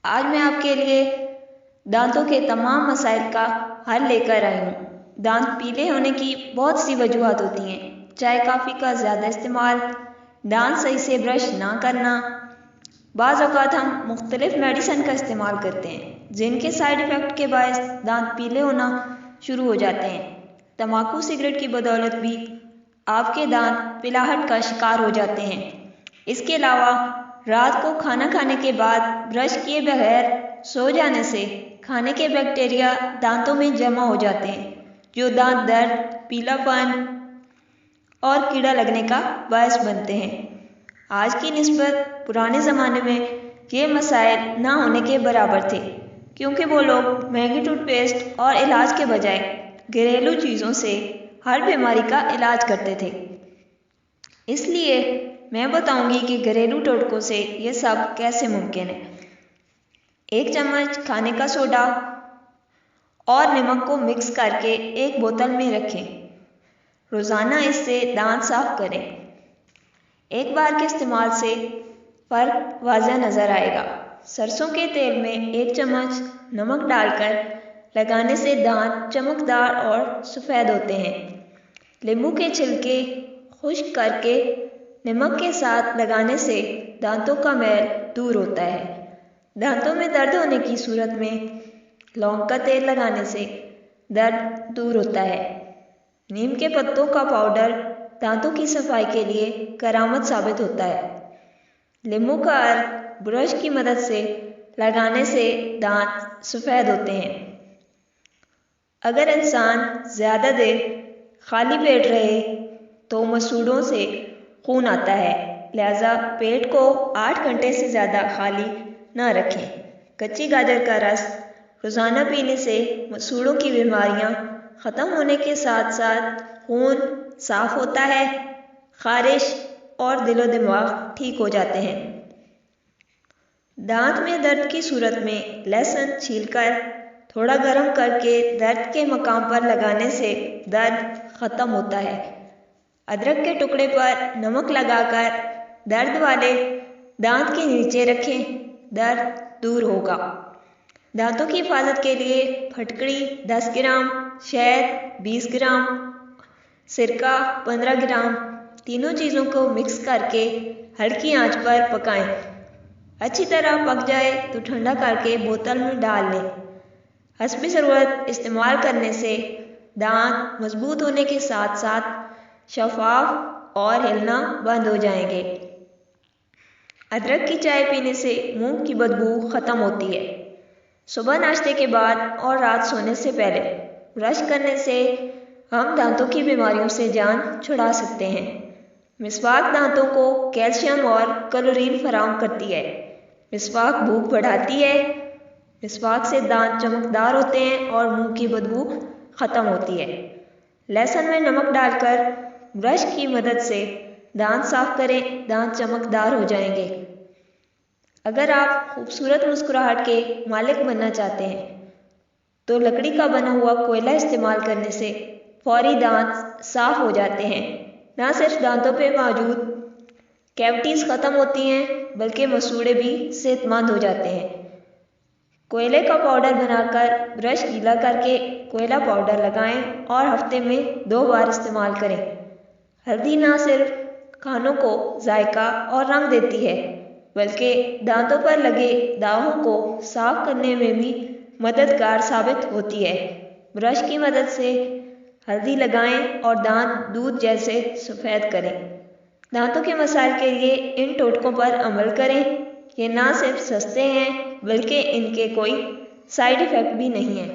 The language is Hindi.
आज मैं आपके लिए दांतों के तमाम मसाइल का हल लेकर आई हूँ। दांत पीले होने की बहुत सी वजूहत होती हैं। चाय कॉफ़ी का ज़्यादा इस्तेमाल, दांत सही से ब्रश ना करना। बाज़ औक़ात हम मुख्तलिफ़ मेडिसिन का इस्तेमाल करते हैं जिनके साइड इफ़ेक्ट के बायस दांत पीले होना शुरू हो जाते हैं। तंबाकू सिगरेट की बदौलत भी आपके दांत पिलाहट का शिकार हो जाते हैं। इसके अलावा रात को खाना खाने के बाद ब्रश किए बगैर सो जाने से खाने के बैक्टीरिया दांतों में जमा हो जाते हैं जो दांत दर्द, पीलापन और कीड़ा लगने का बायस बनते हैं। आज की निस्बत पुराने ज़माने में ये मसाइल ना होने के बराबर थे क्योंकि वो लोग महंगी टूथपेस्ट और इलाज के बजाय घरेलू चीज़ों से हर बीमारी का इलाज करते थे। इसलिए मैं बताऊंगी कि घरेलू टोटकों से ये सब कैसे मुमकिन है। 1 चम्मच खाने का सोडा और नमक को मिक्स करके एक बोतल में रखें। रोज़ाना इससे दांत साफ करें। एक बार के इस्तेमाल से फ़र्क वाज़ह नज़र आएगा। सरसों के तेल में 1 चम्मच नमक डालकर लगाने से दांत चमकदार और सफ़ेद होते हैं। नींबू के छिलके खुश्क करके नमक के साथ लगाने से दांतों का मैल दूर होता है। दांतों में दर्द होने की सूरत में लौंग का तेल लगाने से दर्द दूर होता है। नीम के पत्तों का पाउडर दांतों की सफाई के लिए करामत साबित होता है। नींबू का अर्क ब्रश की मदद से लगाने से दांत सफ़ेद होते हैं। अगर इंसान ज़्यादा देर खाली पेट रहे तो मसूड़ों से खून आता है, लिहाजा पेट को 8 घंटे से ज़्यादा खाली न रखें। कच्ची गाजर का रस रोज़ाना पीने से मसूड़ों की बीमारियां ख़त्म होने के साथ साथ खून साफ होता है, खारिश और दिलो दिमाग ठीक हो जाते हैं। दांत में दर्द की सूरत में लहसुन छीलकर थोड़ा गर्म करके दर्द के मकाम पर लगाने से दर्द ख़त्म होता है। अदरक के टुकड़े पर नमक लगाकर दर्द वाले दांत के नीचे रखें, दर्द दूर होगा। दांतों की हिफाजत के लिए फटकड़ी 10 ग्राम, शहद 20 ग्राम, सिरका 15 ग्राम, तीनों चीज़ों को मिक्स करके हल्की आंच पर पकाएं। अच्छी तरह पक जाए तो ठंडा करके बोतल में डाल लें। हस्बे ज़रूरत इस्तेमाल करने से दांत मजबूत होने के साथ साथ शफाफ और हिलना बंद हो जाएंगे। अदरक की चाय पीने से मुंह की बदबू ख़त्म होती है। सुबह नाश्ते के बाद और रात सोने से पहले ब्रश करने से हम दांतों की बीमारियों से जान छुड़ा सकते हैं। मिसवाक दांतों को कैल्शियम और कैलोरीन फराहम करती है। मिसवाक भूख बढ़ाती है। मिसवाक से दांत चमकदार होते हैं और मुंह की बदबू ख़त्म होती है। लहसुन में नमक डालकर ब्रश की मदद से दांत साफ करें, दांत चमकदार हो जाएंगे। अगर आप खूबसूरत मुस्कुराहट के मालिक बनना चाहते हैं तो लकड़ी का बना हुआ कोयला इस्तेमाल करने से फौरी दांत साफ हो जाते हैं। न सिर्फ दांतों पे मौजूद कैविटीज़ ख़त्म होती हैं बल्कि मसूड़े भी सेहतमंद हो जाते हैं। कोयले का पाउडर बनाकर ब्रश गीला करके कोयला पाउडर लगाएं और हफ्ते में 2 बार इस्तेमाल करें। हल्दी न सिर्फ खानों को जायका और रंग देती है बल्कि दांतों पर लगे दागों को साफ करने में भी मददगार साबित होती है। ब्रश की मदद से हल्दी लगाएं और दांत दूध जैसे सफ़ेद करें। दांतों के मसाइल के लिए इन टोटकों पर अमल करें। ये ना सिर्फ सस्ते हैं बल्कि इनके कोई साइड इफ़ेक्ट भी नहीं है।